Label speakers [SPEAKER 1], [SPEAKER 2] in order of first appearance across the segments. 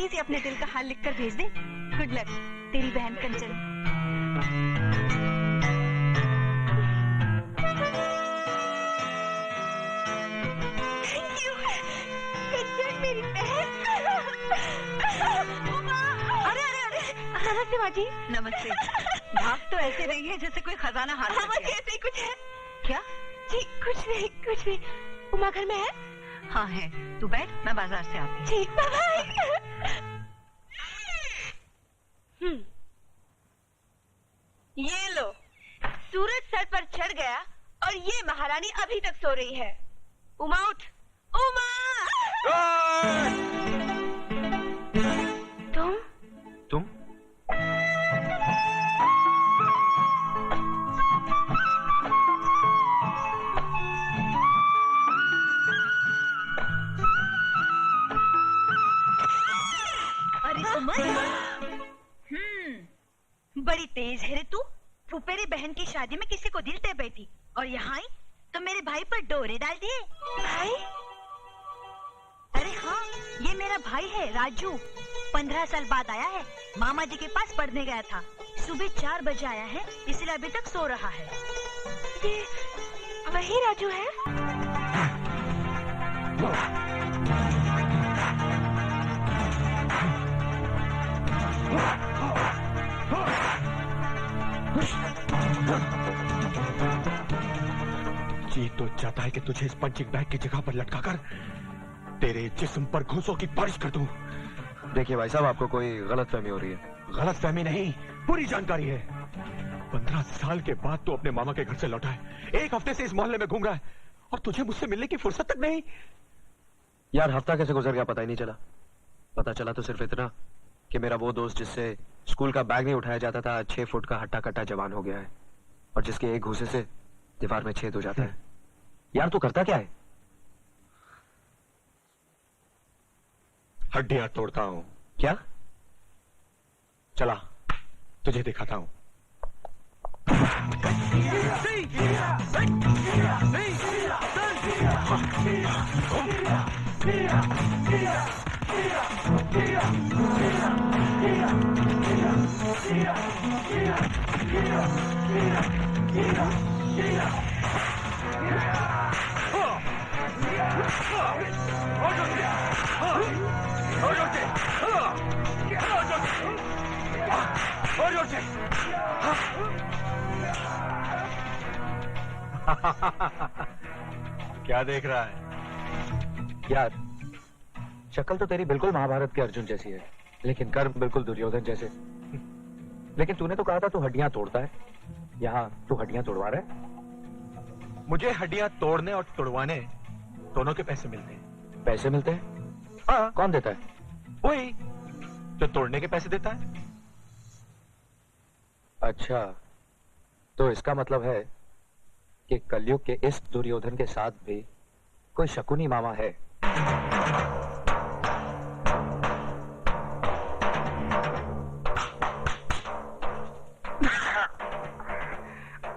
[SPEAKER 1] जल्दी से अपने दिल का हाल लिखकर भेज दे। गुड लक, तेरी बहन कंचन। थैंक यू कंचन, मेरी बहन। अरे अरे अरे, नमस्ते माँ जी। नमस्ते। भाग तो ऐसे रही है जैसे कोई खजाना हाथ में। हाँ, ऐसे ही कुछ है। क्या? जी कुछ नहीं। उमा घर में है? हाँ है, तू बैठ, मैं बाजार से आती हूँ। ठीक, बाय। ये लो, सूरज सर पर चढ़ गया और ये महारानी अभी तक सो रही है। उमा उठ, उमा!
[SPEAKER 2] तुम?
[SPEAKER 1] अरे सुमन, बड़ी तेज है रे तू। फुफेरी बहन की शादी में किसी को दिल दे बैठी और यहाँ आई तो मेरे भाई पर डोरे डाल दिए। भाई? अरे हाँ, ये मेरा भाई है राजू। 15 साल बाद आया है, मामा जी के पास पढ़ने गया था। सुबह 4 बजे आया है, इसलिए अभी तक सो रहा है। ये वही राजू है?
[SPEAKER 2] जी तो चाहता है कि तुझे इस पंचिंग बैग की जगह पर लटकाकर तेरे जिस्म पर घूंसों की बारिश कर दूं।
[SPEAKER 3] देखिए भाई साहब, आपको कोई गलतफहमी हो रही है।
[SPEAKER 2] गलतफहमी नहीं, पूरी जानकारी है। 15 साल के बाद तू अपने मामा के घर से लौटा है, 1 हफ्ते से इस मोहल्ले में घूम रहा है और तुझे मुझसे मिलने की फुर्सत तक नहीं।
[SPEAKER 3] यार हफ्ता कैसे गुजर गया पता ही नहीं चला। पता चला तो सिर्फ इतना कि मेरा वो दोस्त जिससे स्कूल का बैग नहीं उठाया जाता था, 6 फुट का हट्टा कट्टा जवान हो गया है और जिसके एक घूसे से दीवार में छेद हो जाता है। यार तू करता क्या है?
[SPEAKER 2] हड्डियां तोड़ता हूं।
[SPEAKER 3] क्या?
[SPEAKER 2] चला तुझे दिखाता हूं। क्या देख रहा है?
[SPEAKER 3] यार शक्ल तो तेरी बिल्कुल महाभारत के अर्जुन जैसी है, लेकिन कर्म बिल्कुल दुर्योधन जैसे। लेकिन तूने तो कहा था तू हड्डियां तोड़ता है, यहाँ तू हड्डियां तोड़वा रहा है?
[SPEAKER 2] मुझे हड्डियां तोड़ने और तोड़वाने दोनों के पैसे मिलते हैं।
[SPEAKER 3] पैसे मिलते हैं?
[SPEAKER 2] हाँ।
[SPEAKER 3] कौन देता है?
[SPEAKER 2] वही जो तोड़ने के पैसे देता है।
[SPEAKER 3] अच्छा, तो इसका मतलब है कि कलयुग के इस दुर्योधन के साथ भी कोई शकुनी मामा है।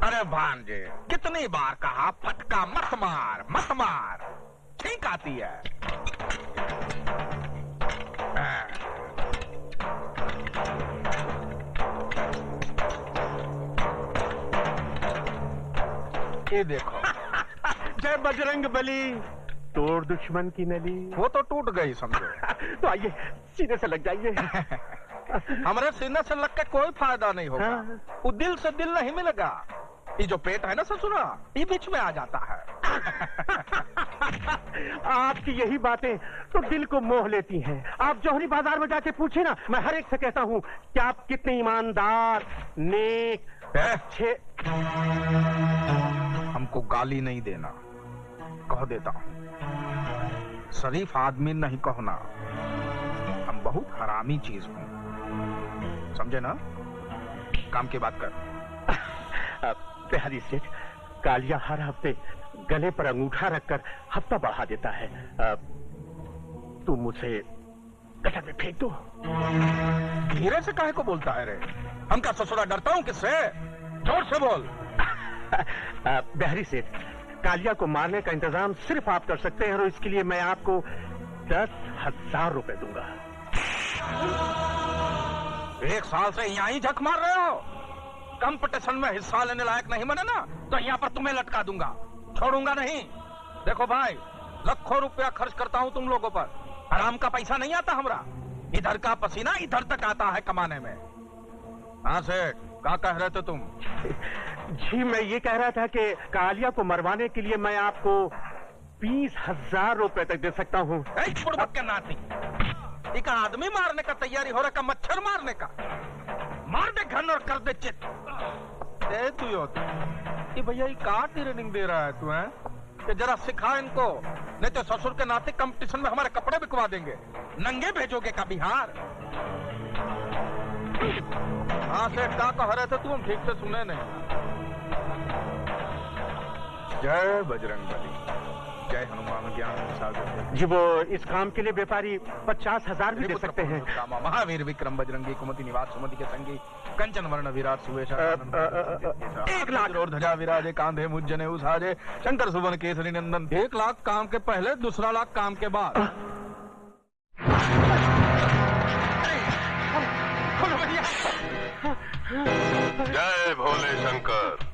[SPEAKER 4] अरे भांजे, कितनी बार कहा फटका मत मार मत मार, ठीक आती है। ये देखो।
[SPEAKER 5] जय बजरंग बली, तोड़ दुश्मन की नली।
[SPEAKER 4] वो तो टूट गई समझो।
[SPEAKER 5] तो आइए सीने से लग जाइए।
[SPEAKER 4] हमारे सीने से लग के कोई फायदा नहीं होगा।
[SPEAKER 5] हाँ।
[SPEAKER 4] वो दिल से दिल नहीं मिलेगा। ये जो पेट है ना ससुरा, ये बीच में आ जाता है।
[SPEAKER 5] आपकी यही बातें तो दिल को मोह लेती हैं। आप जौहरी बाजार में जाके पूछे ना, मैं हर एक से कहता हूँ कि आप कितने ईमानदार, नेक, अच्छे।
[SPEAKER 4] हमको गाली नहीं देना, कह देता हूँ। शरीफ आदमी नहीं कहना, हम बहुत हरामी चीज हूँ, समझे ना? काम की बात कर।
[SPEAKER 5] बिहारी सेठ, कालिया हर हफ्ते गले पर अंगूठा रखकर हफ्ता बढ़ा देता है। तुम मुझे गटर में फेंक दो।
[SPEAKER 4] धीरे से काहे को बोलता है रे? हम क्या ससुरा डरता हूँ किससे? जोर से बोल।
[SPEAKER 5] बिहारी सेठ, कालिया को मारने का इंतजाम सिर्फ आप कर सकते हैं और इसके लिए मैं आपको 10,000 रुपए दूंगा।
[SPEAKER 4] 1 साल से यहाँ ही झक मार रहे हो। कंपटीशन में हिस्सा लेने लायक नहीं बने ना तो यहाँ पर तुम्हें लटका दूंगा, छोड़ूंगा नहीं। देखो भाई, लाखों रुपया खर्च करता हूँ तुम लोगों पर, आराम का पैसा नहीं आता हमरा। इधर का पसीना इधर तक आता है कमाने में। हाँ सेठ, क्या कह रहे थे तुम?
[SPEAKER 5] जी मैं ये कह रहा था कि कालिया को मरवाने के लिए मैं आपको 20,000 रुपए तक दे सकता हूँ।
[SPEAKER 4] के नाती, एक आदमी मारने का तैयारी हो रहा का, मच्छर मारने का। मार दे घन और कर दे चित। तू ये भैया ये का ट्रेनिंग दे रहा है तू? है कि जरा सिखा इनको, नहीं तो ससुर के नाते कंपटीशन में हमारे कपड़े बिकवा देंगे। नंगे भेजोगे का बिहार? हाँ सेठ, क्या कह रहे थे तुम? ठीक से सुने नहीं। जय बजरंगबली, जय हनुमान ज्ञान सागर।
[SPEAKER 5] जी वो इस काम के लिए व्यापारी 50,000 भी दे सकते हैं।
[SPEAKER 4] महावीर विक्रम बजरंगी कुमति निवास सुमति के संगी कंचन वर्ण विराट सुवेश 1 लाख और ध्वजा विराजे कांधे मुज्जने उसाजे शंकर सुवन केसरी नंदन। 1 लाख काम के पहले, दूसरा लाख काम के बाद।
[SPEAKER 6] जय भोले शंकर।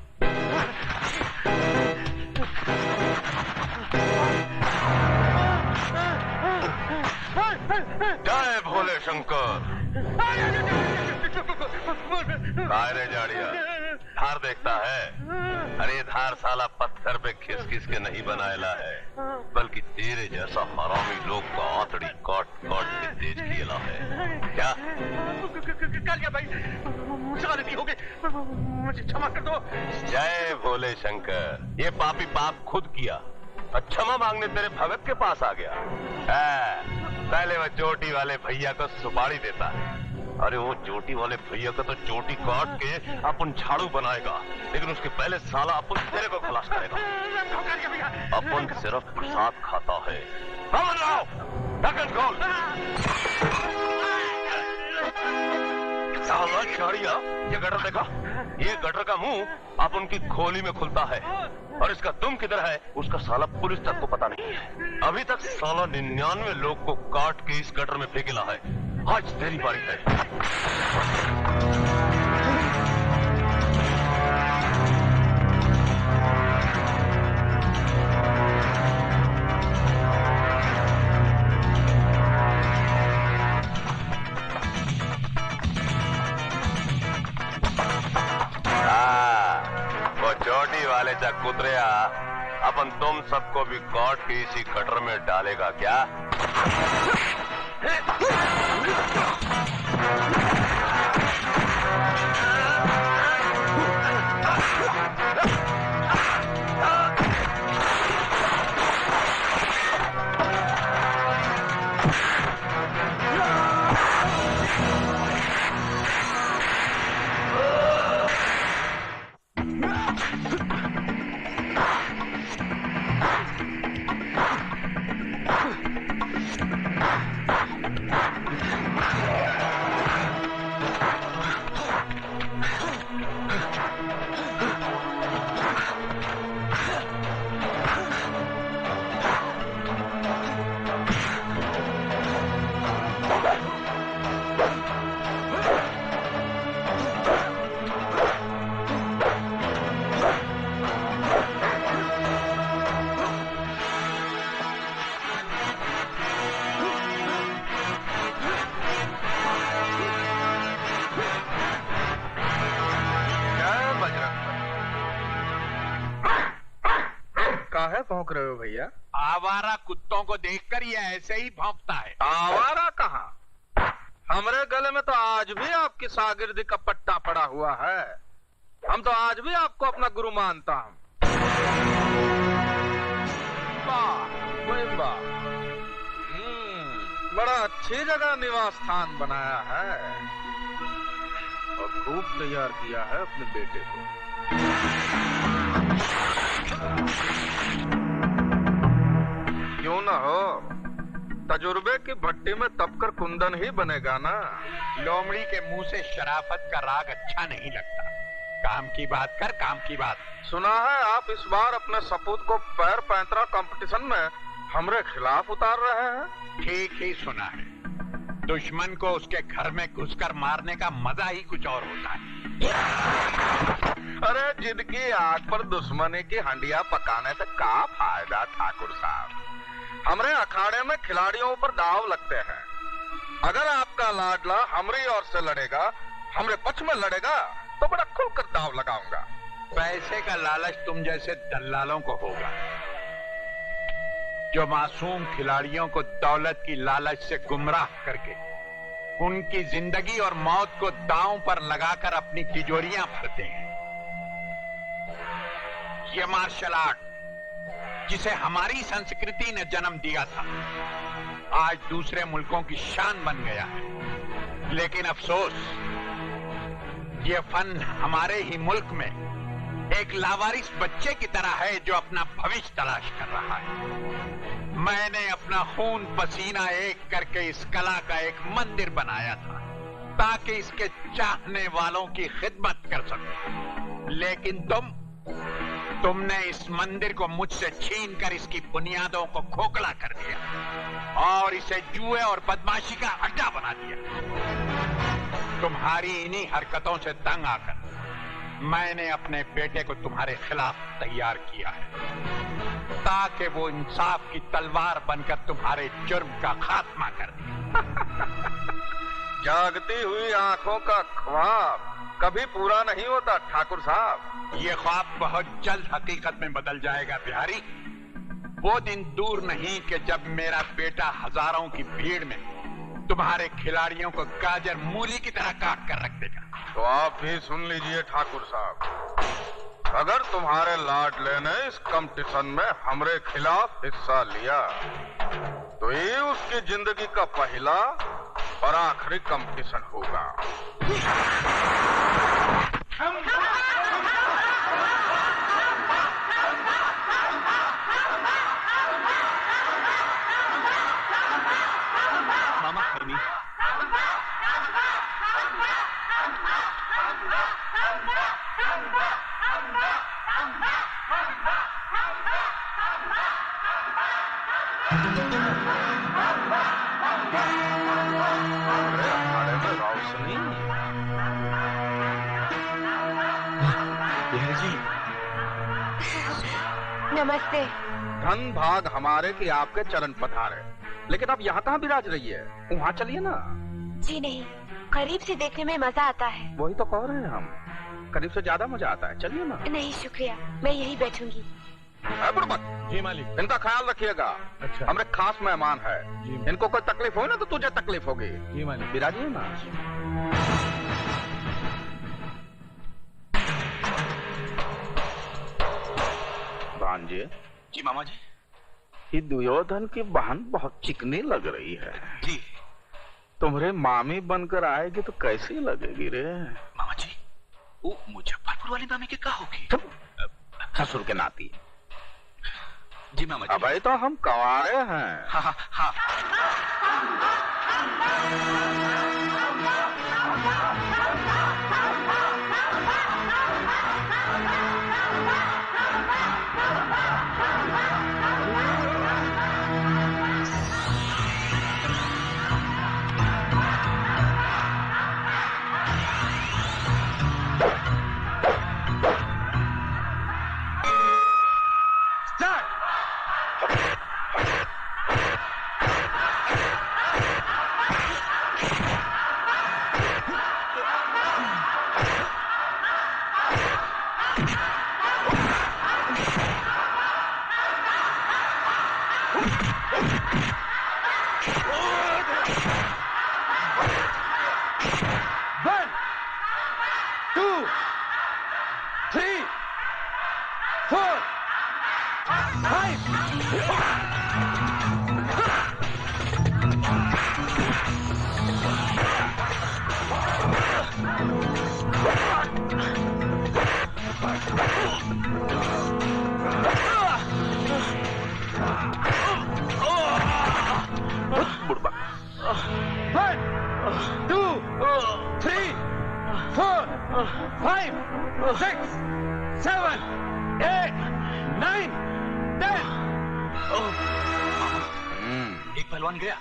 [SPEAKER 6] जय भोले शंकर। काय रे जाड़िया, धार देखता है? अरे धार साला पत्थर पे खिस खिस के नहीं बनाएला है, बल्कि तेरे जैसा हरामी लोग को आंतड़ी काट काट के तेज किया है। क्या
[SPEAKER 5] कालिया भाई, मुझसे गलती हो गई, मुझे क्षमा कर दो।
[SPEAKER 6] जय भोले शंकर। ये पापी पाप खुद किया, क्षमा मांगने तेरे भगत के पास आ गया। पहले वह चोटी वाले भैया को सुपारी देता है। अरे वो चोटी वाले भैया को तो चोटी काट के अपन झाड़ू बनाएगा, लेकिन उसके पहले साला अपन तेरे को खलास करेगा। अपन सिर्फ प्रसाद खाता है। ढक्कन खोल। साला झाड़िया, ये गटर देखा? ये गटर का मुंह अपन की खोली में खुलता है, और इसका तुम किधर है उसका साला पुलिस तक को पता नहीं है। अभी तक साला 99 लोग को काट के इस गटर में फेंकेला है। आज तेरी बारी है। चोटी वाले जा कुतरिया, अपन तुम सबको भी काट के इसी गटर में डालेगा क्या?
[SPEAKER 4] काहे भौंक रहे हो भैया?
[SPEAKER 7] आवारा कुत्तों को देखकर ये ऐसे ही भौंकता है।
[SPEAKER 4] आवारा कहाँ? हमरे गले में तो आज भी आपकी शागिर्दी का पट्टा पड़ा हुआ है। हम तो आज भी आपको अपना गुरु मानता हूँ। बड़ा अच्छी जगह निवास स्थान बनाया है और खूब तैयार किया है अपने बेटे को। क्यों ना हो, तजुर्बे की भट्टी में तपकर कुंदन ही बनेगा ना।
[SPEAKER 7] लोमड़ी के मुंह से शराफत का राग अच्छा नहीं लगता। काम की बात कर, काम की बात।
[SPEAKER 4] सुना है आप इस बार अपने सपूत को पैर पैंतरा कंपटीशन में हमरे खिलाफ उतार रहे हैं?
[SPEAKER 7] ठीक ही सुना है। दुश्मन को उसके घर में घुसकर मारने का मजा ही कुछ और होता है।
[SPEAKER 6] अरे जिनकी आग पर दुश्मनी की हंडिया पकाने से का फायदा ठाकुर साहब। हमरे अखाड़े में खिलाड़ियों पर दाव लगते हैं। अगर आपका लाडला हमरी ओर से लड़ेगा, हमरे पक्ष में लड़ेगा, तो बड़ा खुलकर दाव लगाऊंगा।
[SPEAKER 7] पैसे का लालच तुम जैसे दल्लालों को होगा, जो मासूम खिलाड़ियों को दौलत की लालच से गुमराह करके उनकी जिंदगी और मौत को दांव पर लगाकर अपनी तिजोरियां भरते हैं। ये मार्शल आर्ट जिसे हमारी संस्कृति ने जन्म दिया था, आज दूसरे मुल्कों की शान बन गया है। लेकिन अफसोस, ये फन हमारे ही मुल्क में एक लावारिस बच्चे की तरह है जो अपना भविष्य तलाश कर रहा है। मैंने अपना खून पसीना एक करके इस कला का एक मंदिर बनाया था ताकि इसके चाहने वालों की खिदमत कर सकूं। लेकिन तुमने इस मंदिर को मुझसे छीनकर इसकी बुनियादों को खोखला कर दिया और इसे जुए और बदमाशी का अड्डा बना दिया। तुम्हारी इन्हीं हरकतों से तंग आकर मैंने अपने बेटे को तुम्हारे खिलाफ तैयार किया है ताकि वो इंसाफ की तलवार बनकर तुम्हारे जुर्म का खात्मा कर दे।
[SPEAKER 6] जागती हुई आंखों का ख्वाब कभी पूरा नहीं होता ठाकुर साहब।
[SPEAKER 7] ये ख्वाब बहुत जल्द हकीकत में बदल जाएगा बिहारी। वो दिन दूर नहीं कि जब मेरा बेटा हजारों की भीड़ में तुम्हारे खिलाड़ियों को गाजर मूली की तरह काट कर रख देगा।
[SPEAKER 6] तो आप भी सुन लीजिए ठाकुर साहब, अगर तुम्हारे लाडले ने इस कंपटीशन में हमरे खिलाफ हिस्सा लिया तो ये उसकी जिंदगी का पहला और आखिरी कंपटीशन होगा।
[SPEAKER 2] मामा खैनी,
[SPEAKER 8] नमस्ते।
[SPEAKER 4] धन भाग हमारे कि आपके चरण पधारे। लेकिन आप यहाँ कहाँ विराज रही है? वहाँ चलिए ना।
[SPEAKER 8] जी नहीं, करीब से देखने में मजा आता है।
[SPEAKER 4] वही तो कह रहे हैं हम, करीब से ज्यादा मजा आता है। चलिए ना।
[SPEAKER 8] नहीं शुक्रिया, मैं यहीं बैठूंगी।
[SPEAKER 4] बुड़बक,
[SPEAKER 2] जी मालिक।
[SPEAKER 4] इनका ख्याल रखिएगा।
[SPEAKER 2] अच्छा।
[SPEAKER 4] हमारे खास मेहमान है।
[SPEAKER 2] जी।
[SPEAKER 4] इनको कोई तकलीफ हो ना तो तुझे तकलीफ होगी।
[SPEAKER 2] जी मालिक।
[SPEAKER 4] विराजिए ना। भांजे।
[SPEAKER 7] जी मामा जी।
[SPEAKER 4] ये दुर्योधन की बहन बहुत चिकनी लग रही है।
[SPEAKER 7] जी
[SPEAKER 4] तुम्हारे मामी बनकर आएगी तो कैसी लगेगी रे?
[SPEAKER 7] मामा जी, वो मुजफ्फरपुर वाली मामी के क्या होगी?
[SPEAKER 4] ससुर के नाती।
[SPEAKER 7] जी मामा जी।
[SPEAKER 4] अबे तो हम कवारे हैं।
[SPEAKER 7] हाँ हाँ हाँ। एक पहलवान गया।